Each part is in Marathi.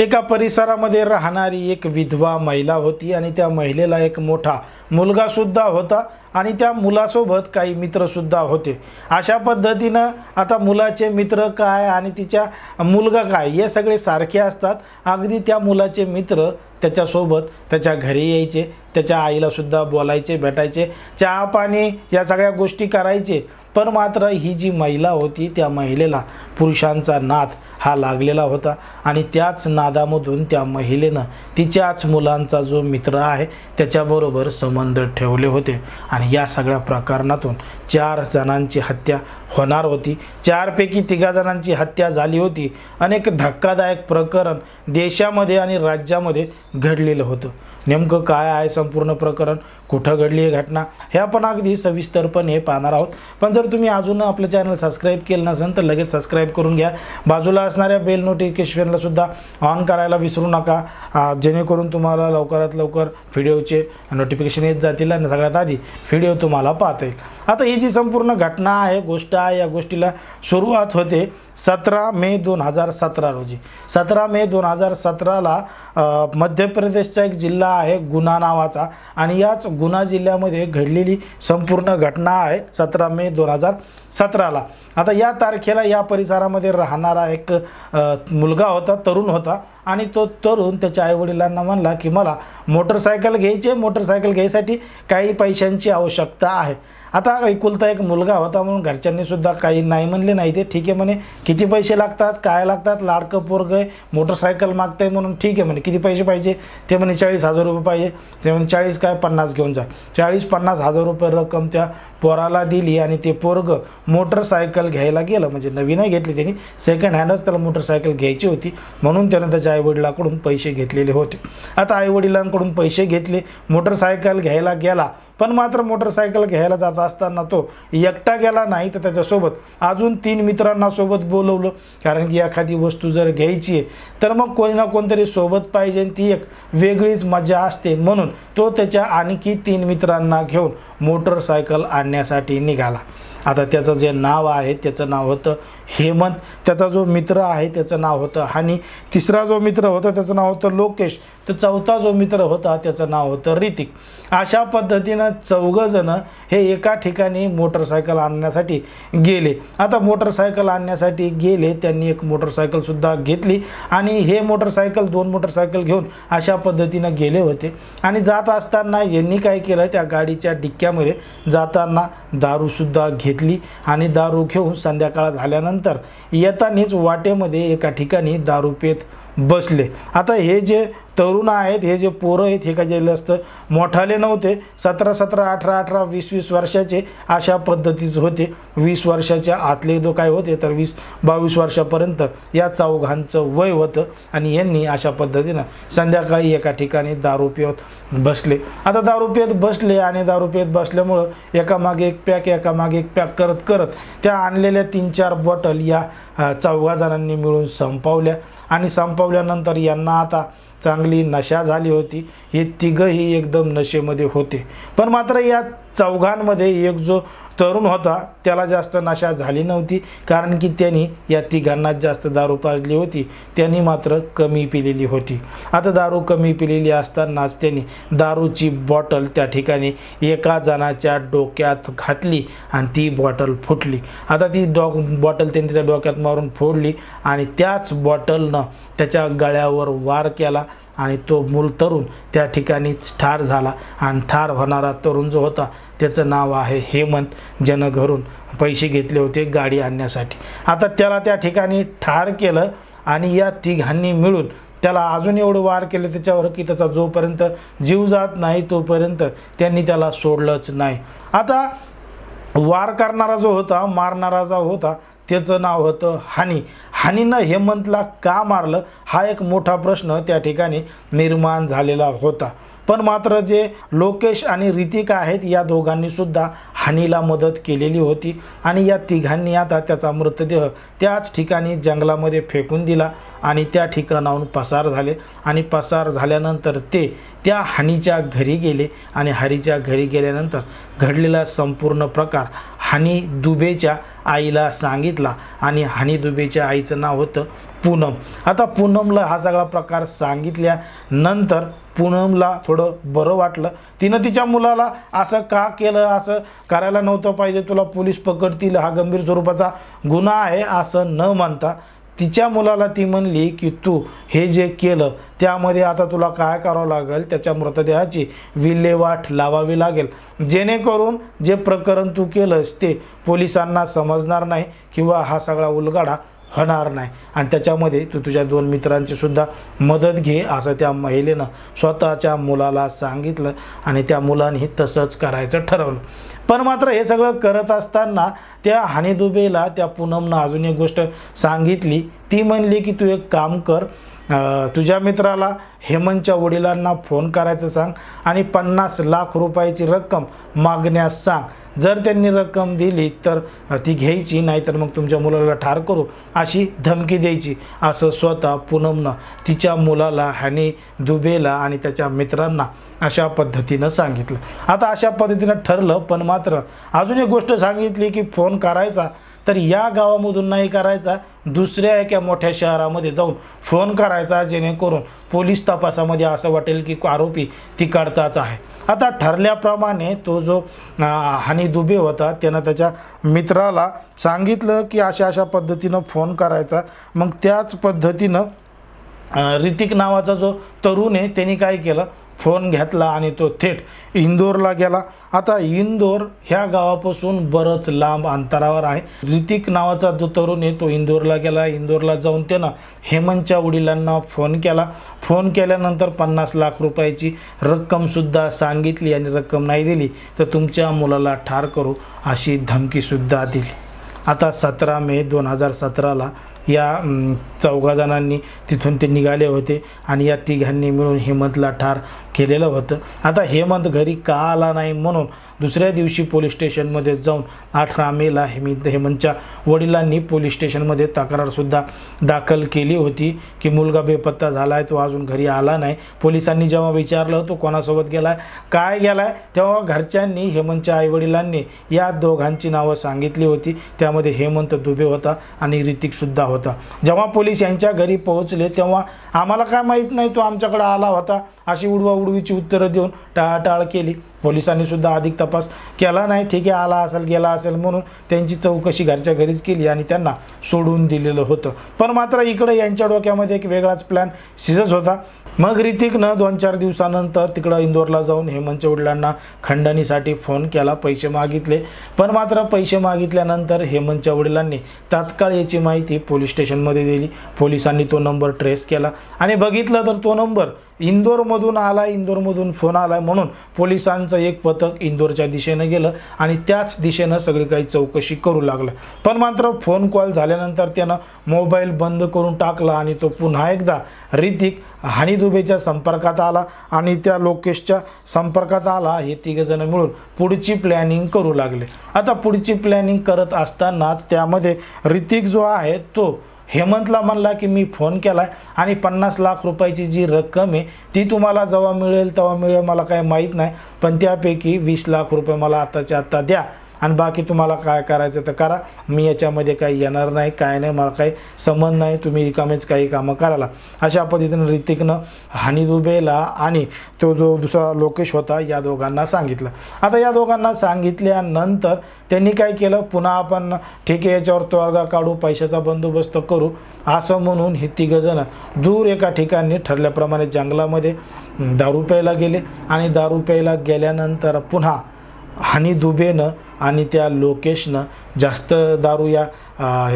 एका परिसरामध्ये राहणारी एक विधवा महिला होती आणि त्या महिलेला एक मोठा मुलगा सुद्धा होता आणि त्या मुलासोबत काही मित्र सुद्धा होते। अशा पद्धतीनं आता मुलाचे मित्र काय आणि तिच्या मुलगा काय हे सगळे सारखे असतात। अगदी त्या मुलाचे मित्र त्याच्यासोबत त्याच्या घरी यायचे, त्याच्या आईला सुद्धा बोलायचे, भेटायचे, चहा पाणी या सगळ्या गोष्टी करायचे। पण मात्र ही जी महिला होती त्या महिलेला पुरुषांचा नाद हा लागलेला होता आणि त्याच नादामधून त्या महिलेनं तिच्याच मुलांचा जो मित्र आहे त्याच्याबरोबर संबंध ठेवले होते आणि या सगळ्या प्रकरणातून 4 जणांची हत्या होणार होती। 4 पैकी 3 जणांची हत्या झाली होती। अनेक धक्कादायक प्रकरण देशामध्ये आणि राज्यामध्ये घडलेलं होतं। नेमकं काय आहे संपूर्ण प्रकरण, कुठं घडली ही घटना, हे आपण अगदी सविस्तरपणे पाहणार आहोत। पण जर तुम्ही अजून आपलं चॅनल सबस्क्राईब केलं नसेल तर लगेच सबस्क्राईब करून घ्या। बाजूला असणाऱ्या बेल नोटिफिकेशनला सुद्धा ऑन करायला विसरू नका, जेणेकरून तुम्हाला लवकरात लवकर व्हिडिओचे नोटिफिकेशन येत जातील आणि सगळ्यात आधी व्हिडिओ तुम्हाला पाहता येईल। आता ही जी संपूर्ण घटना आहे, गोष्ट आहे, या गोष्टीला सुरुवात होते 17 मे 2017 रोजी। 17 मे 2017ला मध्य प्रदेशचा एक जिल्हा आहे गुना नावाचा आणि याच गुना जिल्ह्यामध्ये घडलेली संपूर्ण घटना आहे 17 मे 2017ला। आता या तारखेला या परिसरामध्ये राहणारा एक मुलगा होता, तरुण होता आणि तो तरुण त्याच्या आईवडिलांना म्हणला की मला मोटरसायकल घ्यायची आहे, मोटरसायकल घ्यायसाठी काही पैशांची आवश्यकता आहे। आता एकुलता एक मुलगा होता म्हणून घरच्यांनी सुद्धा काही नाही म्हणले नाही, ते ठीक आहे म्हणे, किती पैसे लागतात, काय लागतात, लाडकं पोरगं आहे, मोटरसायकल मागताय म्हणून ठीक आहे म्हणे, किती पैसे पाहिजे, ते म्हणे 40,000 रुपये पाहिजे। ते म्हणे 40 काय 50 घेऊन जा। 40-50 हजार रुपये रक्कम त्या पोराला दिली आणि ते पोरगं मोटरसायकल घ्यायला गेलं। म्हणजे नवीन नाही घेतली त्यांनी, सेकंड हँडच त्याला मोटरसायकल घ्यायची होती म्हणून त्यानं त्याच्या आईवडिलांकडून पैसे घेतलेले होते। आता आईवडिलांकडून पैसे घेतले, मोटरसायकल घ्यायला गेला, पण मात्र मोटरसायकल घ्यायला जात असताना तो एकटा गेला नाही तर त्याच्यासोबत अजून 3 मित्रांना सोबत बोलवलं। कारण की एखादी वस्तू जर घ्यायची आहे तर मग कोणी ना कोणतरी सोबत पाहिजे, ती एक वेगळीच मजा असते। म्हणून तो त्याच्या आणखी 3 मित्रांना घेऊन मोटरसायकल आणण्यासाठी निघाला। आता त्याचं जे नाव आहे त्याचं नाव होतं हेमंत, त्याचा जो मित्र आहे त्याचं नाव होतं हनी, तिसरा जो मित्र होता त्याचं नाव होतं लोकेश, तर चौथा जो मित्र होता त्याचं नाव होतं ऋतिक। अशा पद्धतीनं 4 जण हे एका ठिकाणी मोटरसायकल आणण्यासाठी गेले। आता मोटरसायकल आणण्यासाठी गेले, त्यांनी एक मोटरसायकल सुद्धा घेतली आणि हे मोटरसायकल 2 मोटरसायकल घेऊन अशा पद्धतीनं गेले होते आणि जात असताना यांनी काय केलं, त्या गाडीच्या डिक्क्यामध्ये जाताना दारूसुद्धा घेतली आणि दारू घेऊन संध्याकाळ झाल्यानंतर येतानीच वाटेमध्ये एका ठिकाणी दारू पेत बसले। आता हे जे तरुण आहेत, हे जे पोरं आहेत, हे काय जास्त मोठाले नव्हते, 17-17, 18-18, 20-20 वर्षाचे अशा पद्धतीचे होते। 20 वर्षाच्या आतले जो काय होते तर 20-22 वर्षापर्यंत या चौघांचं वय होतं आणि यांनी अशा पद्धतीनं संध्याकाळी एका ठिकाणी दारू पित बसले। आता दारू पित बसले आणि दारू पित बसल्यामुळं एकामागे एक पॅक एकामागे एक पॅक करत करत त्या आणलेल्या 3-4 बॉटल या 4 जणांनी मिळून संपवल्या आणि संपवल्यानंतर यांना आता चांगली नशा झाली होती। हे तिघही एकदम नशेमध्ये होते, पण मात्र या चौघांमध्ये एक जो तरुण होता त्याला जास्त नशा झाली नव्हती, कारण की त्यांनी या तिघांना जास्त दारू पाजली होती, त्यांनी मात्र कमी पिलेली होती। आता दारू कमी पिलेली असतानाच त्यांनी दारूची बॉटल त्या ठिकाणी एका जणाच्या डोक्यात घातली आणि ती बॉटल फुटली। आता ती बॉटल त्यांनी त्याच्या डोक्यात मारून फोडली आणि त्याच बॉटलनं त्याच्या गळ्यावर वार केला आणि तो मूल तरुण त्या ठिकाणीच ठार झाला आणि ठार होणारा तरुण जो होता त्याचं नाव आहे हेमंत, ज्यानं घरून पैसे घेतले होते गाडी आणण्यासाठी। आता त्याला त्या ठिकाणी ठार केलं आणि या तिघांनी मिळून त्याला अजून एवढं वार केले त्याच्यावर की त्याचा जोपर्यंत जीव जात नाही तोपर्यंत त्यांनी त्याला सोडलंच नाही। आता वार करणारा जो होता, मारणारा जो होता, त्याचं नाव होतं हनी। हनीनं हेमंतला का मारलं हा एक मोठा प्रश्न त्या ठिकाणी निर्माण झालेला होता। पण मात्र जे लोकेश आणि ऋतिक आहेत या दोघांनी सुद्धा हनीला मदत केलेली होती आणि या तिघांनी आता त्याचा मृतदेह त्याच ठिकाणी जंगलामध्ये फेकून दिला आणि त्या ठिकाणाहून पसार झाले आणि पसार झाल्यानंतर ते त्या हनीच्या घरी गेले आणि हरीच्या घरी गेल्यानंतर घडलेला संपूर्ण प्रकार हनी दुबेच्या आईला सांगितला आणि हनी दुबेच्या आईचं नाव होतं पूनम. आता पूनमला हा सगळा प्रकार सांगितल्यानंतर पूनमला थोडं बरं वाटलं. तिनं तिच्या मुलाला असं का केलं, असं करायला नव्हतं पाहिजे, तुला पोलीस पकडतील, हा गंभीर स्वरूपाचा गुन्हा आहे असं न म्हणता तिच्या मुलाला ती म्हणली की तू हे जे केलं त्यामध्ये आता तुला काय करावं लागेल, त्याच्या मृतदेहाची विल्हेवाट लावावी लागेल, जेणेकरून जे प्रकरण तू केलंस ते पोलिसांना समजणार नाही किंवा हा सगळा उलगडा होणार नाही. आणि त्याच्यामध्ये तू तुझ्या 2 मित्रांची सुद्धा मदत घे असं त्या महिलेनं स्वतःच्या मुलाला सांगितलं आणि त्या मुलाने तसंच करायचं ठरवलं. पण मात्र हे सगळं करत असताना त्या हनी दुबेला त्या पूनमनं अजून एक गोष्ट सांगितली. ती म्हणली की तू एक काम कर, तुझ्या मित्राला हेमंतच्या वडिलांना फोन करायचं सांग आणि 50 लाख रुपयाची रक्कम मागण्यास सांग. जर त्यांनी रक्कम दिली तर ती घ्यायची, नाहीतर मग तुमच्या मुलाला ठार करू अशी धमकी द्यायची, असं स्वतः पूनमनं तिच्या मुलाला हनी दुबेला आणि त्याच्या मित्रांना अशा पद्धतीनं सांगितलं. आता अशा पद्धतीनं ठरलं. पण मात्र अजून एक गोष्ट सांगितली की फोन करायचा तर या गावामधून नाही करायचा, दुसऱ्या एका मोठ्या शहरामध्ये जाऊन फोन करायचा, जेणेकरून पोलीस तपासामध्ये असं वाटेल की आरोपी तिकडचाच आहे. आता ठरल्याप्रमाणे तो जो हनी दुबे होता त्यानं त्याच्या मित्राला सांगितलं की अशा अशा पद्धतीनं फोन करायचा. मग त्याच पद्धतीनं ऋतिक नावाचा जो तरुण आहे त्यांनी काय केलं, फोन घेतला आणि तो थेट इंदोरला गेला. आता इंदोर ह्या गावापासून बरंच लांब अंतरावर आहे. ऋतिक नावाचा जो तरुण आहे तो इंदोरला गेला. इंदोरला जाऊन त्यानं हेमंतच्या वडिलांना फोन केला. फोन केल्यानंतर 50 लाख रुपयाची रक्कमसुद्धा सांगितली आणि रक्कम नाही दिली तर तुमच्या मुलाला ठार करू अशी धमकीसुद्धा दिली. आता 17 मे 2017ला या 4 जणांनी तिथून ते निघाले होते आणि या तिघांनी मिळून हेमंतला ठार केलेलं होतं. आता हेमंत घरी का आला नाही म्हणून दुसऱ्या दिवशी पोलीस स्टेशनमध्ये जाऊन 18 मेला हेमंतच्या वडिलांनी पोलीस स्टेशनमध्ये तक्रारसुद्धा दाखल केली होती की मुलगा बेपत्ता झाला आहे, तो अजून घरी आला नाही. पोलिसांनी जेव्हा विचारलं तो कोणासोबत गेला आहे, काय गेला आहे, तेव्हा घरच्यांनी हेमंतच्या आईवडिलांनी या दोघांची नावं सांगितली होती. त्यामध्ये हेमंत दुबे होता आणि ऋतिकसुद्धा होता. जेव्हा पोलीस यांच्या घरी पोहोचले तेव्हा आम्हाला काय माहीत नाही तो आमच्याकडे आला होता अशी उडवाउडवीची उत्तरं देऊन टाळाटाळ केली. पोलिसांनी सुद्धा अधिक तपास केला नाही. ठीक आहे, आला असेल गेला असेल म्हणून त्यांची चौकशी घरच्या घरीच केली आणि त्यांना सोडून दिलेलं होतं. पण मात्र इकडे यांच्या डोक्यामध्ये एक वेगळाच प्लॅन शिजत होता. मग ऋतिकनं 2-4 दिवसानंतर तिकडं इंदोरला जाऊन हेमंतच्या वडिलांना खंडणीसाठी फोन केला, पैसे मागितले. पण मात्र पैसे मागितल्यानंतर हेमंतच्या वडिलांनी तात्काळ याची माहिती पोलीस स्टेशनमध्ये दिली. पोलिसांनी तो नंबर ट्रेस केला आणि बघितलं तर तो नंबर इंदोरमधून आला, इंदोरमधून फोन आला म्हणून पोलिसांचं एक पथक इंदोरच्या दिशेनं गेलं आणि त्याच दिशेनं सगळी काही चौकशी करू लागलं. पण मात्र फोन कॉल झाल्यानंतर त्यानं मोबाईल बंद करून टाकला आणि तो पुन्हा एकदा ऋतिक हनी दुबेच्या संपर्कात आला आणि त्या लोकेशच्या संपर्कात आला. हे 3 जण मिळून पुढची प्लॅनिंग करू लागले. आता पुढची प्लॅनिंग करत असतानाच त्यामध्ये ऋतिक जो आहे तो हेमंतला म्हणला की मी फोन केलाय आणि 50 लाख रुपयाची जी रक्कम आहे ती तुम्हाला जेव्हा मिळेल तेव्हा मिळेल, मला काय माहीत नाही, पण त्यापैकी 20 लाख रुपये मला आताच्या आत्ता द्या आणि बाकी तुम्हाला काय करायचं तर करा, मी याच्यामध्ये काही येणार नाही, काय नाही, मला काही संबंध नाही, तुम्ही रिकामेच काही कामं करायला. अशा पद्धतीनं ऋतिकनं हनी दुबेला आणि तो जो दुसरा लोकेश होता या दोघांना सांगितलं. आता या दोघांना सांगितल्यानंतर त्यांनी काय केलं, पुन्हा आपण ठीक आहे याच्यावर तोडगा काढू, पैशाचा बंदोबस्त करू असं म्हणून हे 3 जण दूर एका ठिकाणी ठरल्याप्रमाणे जंगलामध्ये दारू प्यायला गेले आणि दारू प्यायला गेल्यानंतर पुन्हा हनी दुबेनं आणि त्या लोकेशनं जास्त दारू या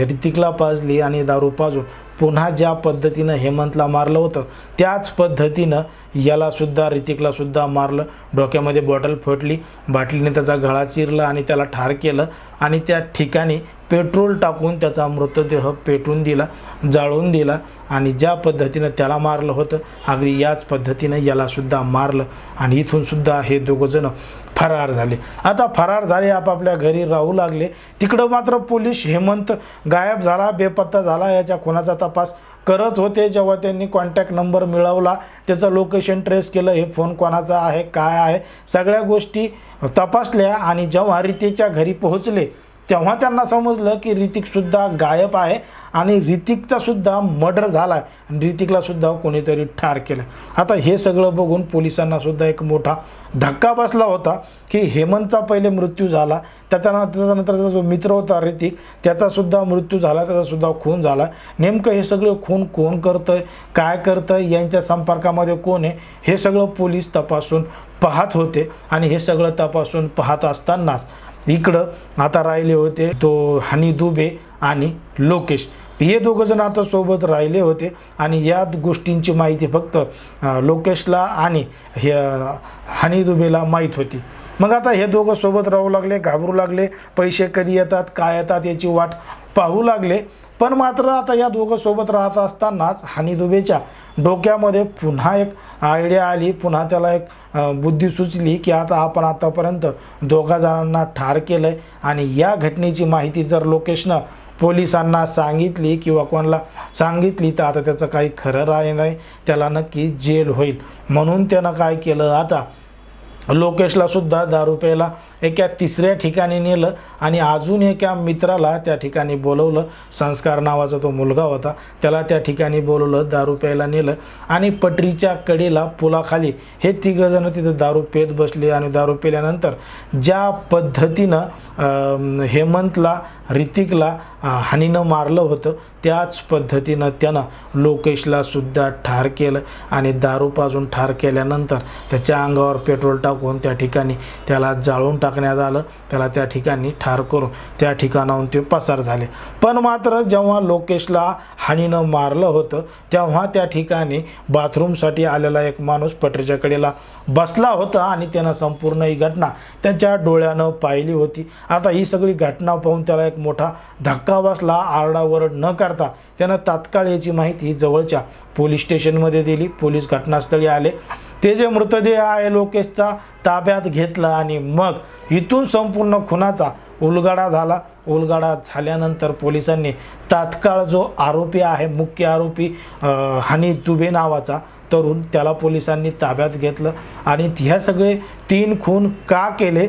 ऋतिकला पाजली आणि दारू पाजून पुन्हा ज्या पद्धतीनं हेमंतला मारलं होतं त्याच पद्धतीनं यालासुद्धा ऋतिकलासुद्धा मारलं. डोक्यामध्ये बॉटल फुटली, बाटलीने त्याचा गळा चिरला आणि त्याला ठार केलं आणि त्या ठिकाणी पेट्रोल टाकून त्याचा मृतदेह पेटून दिला, जाळून दिला आणि ज्या पद्धतीनं त्याला मारलं होतं अगदी याच पद्धतीनं यालासुद्धा मारलं आणि इथूनसुद्धा हे 2 जण फरार झाले. आता फरार झाले, आपापल्या घरी राहू लागले. तिकडं मात्र पोलीस हेमंत गायब झाला, बेपत्ता झाला याच्या खुनाचा तपास करत होते. जेव्हा त्यांनी कॉन्टॅक्ट नंबर मिळवला, त्याचं लोकेशन ट्रेस केलं, हे फोन कोणाचा आहे काय आहे सगळ्या गोष्टी तपासल्या आणि जेव्हा ऋतिकच्या घरी पोहोचले तेव्हा त्यांना समजलं की ऋतिकसुद्धा गायब आहे आणि ऋतिकचा सुद्धा मर्डर झाला आहे आणि ऋतिकला सुद्धा कोणीतरी ठार केलं. आता हे सगळं बघून पोलिसांना सुद्धा एक मोठा धक्का बसला होता की हेमंतचा पहिले मृत्यू झाला, त्याच्यानंतरचा जो मित्र होता ऋतिक त्याचासुद्धा मृत्यू झाला, त्याचासुद्धा खून झाला. नेमकं हे सगळं खून कोण करतंय, काय करतंय, यांच्या संपर्कामध्ये कोण आहे, हे सगळं पोलीस तपासून पाहत होते. आणि हे सगळं तपासून पाहत असतानाच इकडं आता राहिले होते तो हनी दुबे आणि लोकेश. हे दोघं जण आता सोबत राहिले होते आणि या गोष्टींची माहिती फक्त लोकेशला आणि हे हनी दुबेला माहीत होती. मग आता हे दोघं सोबत राहू लागले, घाबरू लागले, पैसे कधी येतात काय येतात याची वाट पाहू लागले. पण मात्र आता या दोघं सोबत राहत असतानाच हनी दुबेच्या डोक्यामध्ये पुन्हा एक आयडिया आली, पुन्हा त्याला एक बुद्धी सुचली की आता आपण आतापर्यंत दोघा जणांना ठार केलं आहे आणि या घटनेची माहिती जर लोकेशनं पोलिसांना सांगितली किंवा कोणाला सांगितली तर आता त्याचं काही खरं राहिलं नाही, त्याला नक्की जेल होईल. म्हणून त्यानं काय केलं, आता लोकेशला सुद्धा दारू प्यायला एका तिसऱ्या ठिकाणी नेलं आणि अजून एका मित्राला त्या ठिकाणी बोलवलं. संस्कार नावाचा तो मुलगा होता, त्याला त्या ठिकाणी बोलवलं, दारू प्यायला नेलं आणि पटरीच्या कडेला पुलाखाली हे तिघंजणं तिथं दारू पेत बसले. आणि दारू पिल्यानंतर ज्या पद्धतीनं हेमंतला ऋतिकला हनीनं मारलं होतं त्याच पद्धतीनं त्यानं लोकेशला सुद्धा ठार केलं. आणि दारू पाजून ठार केल्यानंतर त्याच्या अंगावर पेट्रोल टाकून त्या ठिकाणी त्याला जाळून टाकण्यात आलं. त्याला त्या ठिकाणी ठार करून त्या ठिकाणाहून ते पसार झाले. पण मात्र जेव्हा लोकेशला हनीनं मारलं होतं तेव्हा त्या ठिकाणी बाथरूमसाठी आलेला एक माणूस पटरीच्या कडेला बसला होता आणि त्यानं संपूर्ण ही घटना त्याच्या डोळ्यानं पाहिली होती. आता ही सगळी घटना पाहून त्याला एक मोठा धक्का बसला. आरडाओरड न करता त्यानं तात्काळ याची माहिती जवळच्या पोलीस स्टेशनमध्ये दिली. पोलीस घटनास्थळी आले, ते जे मृतदेह आहे लोकेशचा ताब्यात घेतला आणि मग इथून संपूर्ण खुनाचा उलगडा झाला. उलगडा झाल्यानंतर पोलिसांनी तात्काळ जो आरोपी आहे, मुख्य आरोपी हनी दुबे नावाचा तरुण, त्याला पोलिसांनी ताब्यात घेतलं. आणि ह्या सगळे 3 खून का केले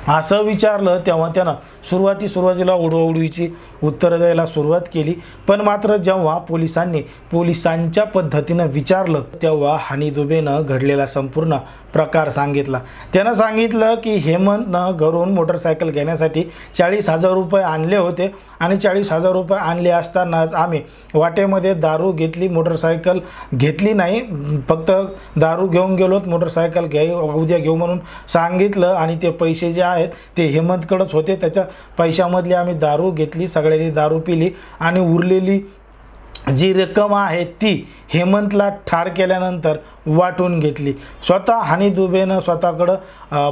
असं विचारलं तेव्हा त्यानं सुरुवातीला उडवाउडवीची उत्तरं द्यायला सुरुवात केली. पण मात्र जेव्हा पोलिसांच्या पद्धतीनं विचारलं तेव्हा हनी दुबेनं घडलेला संपूर्ण प्रकार सांगितला. त्यानं सांगितलं की हेमंतनं घरून मोटरसायकल घेण्यासाठी 40,000 रुपये आणले होते आणि 40,000 रुपये आणले असतानाच आम्ही वाटेमध्ये दारू घेतली, मोटरसायकल घेतली नाही, फक्त दारू घेऊन गेलोत, मोटरसायकल उद्या घेऊ म्हणून सांगितलं आणि ते पैसे जे आहेत ते हेमंतकडेच होते. त्याच्या पैशामधली आम्ही दारू घेतली, सगळ्यांनी दारू पिली आणि उरलेली जी रक्कम आहे ती हेमंतला ठार केल्यानंतर वाटून घेतली. स्वतः हनी दुबेनं स्वतःकडं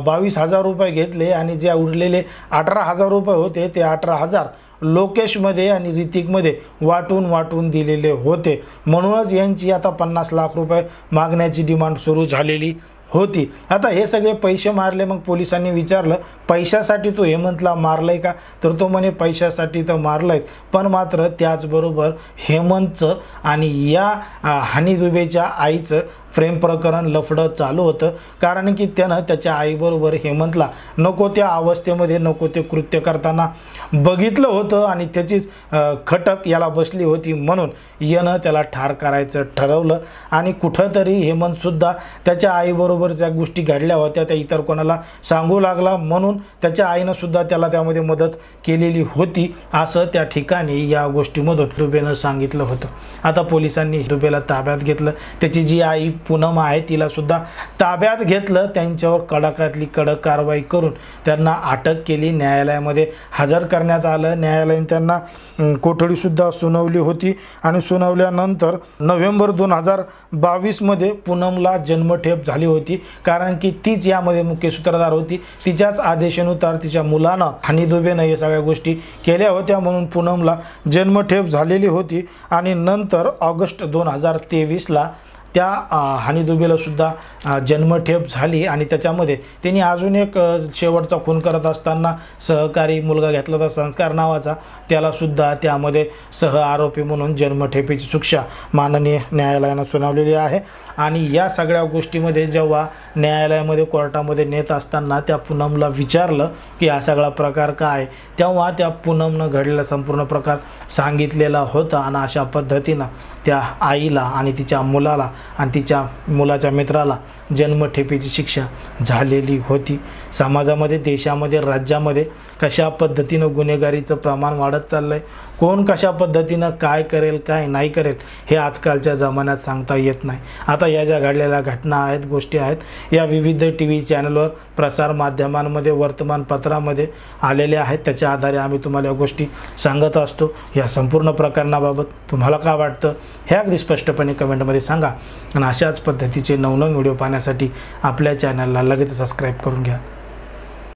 22,000 रुपये घेतले आणि जे उरलेले 18,000 रुपये होते ते 18,000 लोकेशमध्ये आणि ऋतिकमध्ये वाटून दिलेले होते. म्हणूनच यांची आता 50 लाख रुपये मागण्याची डिमांड सुरू झालेली होती. आता हे सगळे पैसे मारले. मग पोलिसांनी विचारलं पैशासाठी तो हेमंतला मारलंय का, तर तो म्हणे पैशासाठी तर मारलंयच, पण मात्र त्याचबरोबर हेमंतचं आणि या हनी दुबेच्या आईचं प्रेम प्रकरण लफडं चालू होतं. कारण की त्यानं त्याच्या आईबरोबर हेमंतला नको त्या अवस्थेमध्ये नको ते कृत्य करताना बघितलं होतं आणि त्याचीच खटक याला बसली होती. म्हणून यानं त्याला ठार करायचं ठरवलं. आणि कुठंतरी हेमंतसुद्धा त्याच्या आईबरोबरच्या गोष्टी घडल्या होत्या त्या इतर कोणाला सांगू लागला, म्हणून त्याच्या आईनं सुद्धा त्याला त्यामध्ये मदत केलेली होती असं त्या ठिकाणी या गोष्टीमधून दुबेनं सांगितलं होतं. आता पोलिसांनी दुबेला ताब्यात घेतलं. त्याची जी आई पूनम आहे तिला सुद्धा ताब्यात घेतलं. त्यांच्यावर कडाकातली कडक कारवाई करून त्यांना अटक केली. न्यायालयामध्ये हजर करण्यात आलं. न्यायालयाने त्यांना कोठडीसुद्धा सुनावली होती आणि सुनावल्यानंतर नोव्हेंबर 2022 मध्ये पूनमला जन्मठेप झाली होती. कारण की तीच यामध्ये मुख्य सूत्रधार होती. तिच्याच आदेशानुसार तिच्या मुलानं हनी दुबेनं हे सगळ्या गोष्टी केल्या होत्या, म्हणून पूनमला जन्मठेप झालेली होती. आणि नंतर ऑगस्ट 2023ला त्या हानीदुबेला सुद्धा जन्मठेप झाली आणि त्याच्यामध्ये त्यांनी अजून एक शेवटचा खून करत असताना सहकारी मुलगा घेतला होता संस्कार नावाचा, त्याला सुद्धा त्यामध्ये सह आरोपी म्हणून जन्मठेपेची शिक्षा माननीय न्यायालयानं सुनावलेली आहे। आणि या सगळ्या गोष्टीमध्ये जेव्हा न्यायालयामध्ये कोर्टामध्ये नेत असताना त्या पूनमला विचारलं की हा सगळा प्रकार काय, तेव्हा त्या पूनमनं घडलेला संपूर्ण प्रकार सांगितलेला होता आणि अशा पद्धतीनं त्या आईला आणि तिच्या मुलाला आणि तिच्या मुलाच्या मित्राला जन्मठेपेची शिक्षा झालेली होती। समाजामध्ये, देशामध्ये, राज्यामध्ये कशा पद्धतीनं गुन्हेगारीचं प्रमाण वाढत चाललं आहे, कोण कशा पद्धतीनं काय करेल काय नाही करेल हे आजकालच्या जमान्यात सांगता येत नाही। आता या ज्या घडलेल्या घटना आहेत, गोष्टी आहेत, या विविध TV चॅनलवर, प्रसार माध्यमांमध्ये, वर्तमानपत्रामध्ये आलेल्या आहेत, त्याच्या आधारे आम्ही तुम्हाला या गोष्टी सांगत असतो। या संपूर्ण प्रकरणाबाबत तुम्हाला काय वाटतं हे अगदी स्पष्टपणे कमेंटमध्ये सांगा आणि अशाच पद्धतीचे नवनवीन व्हिडिओ पाहण्यासाठी आपल्या चॅनलला लगेच सबस्क्राईब करून घ्या।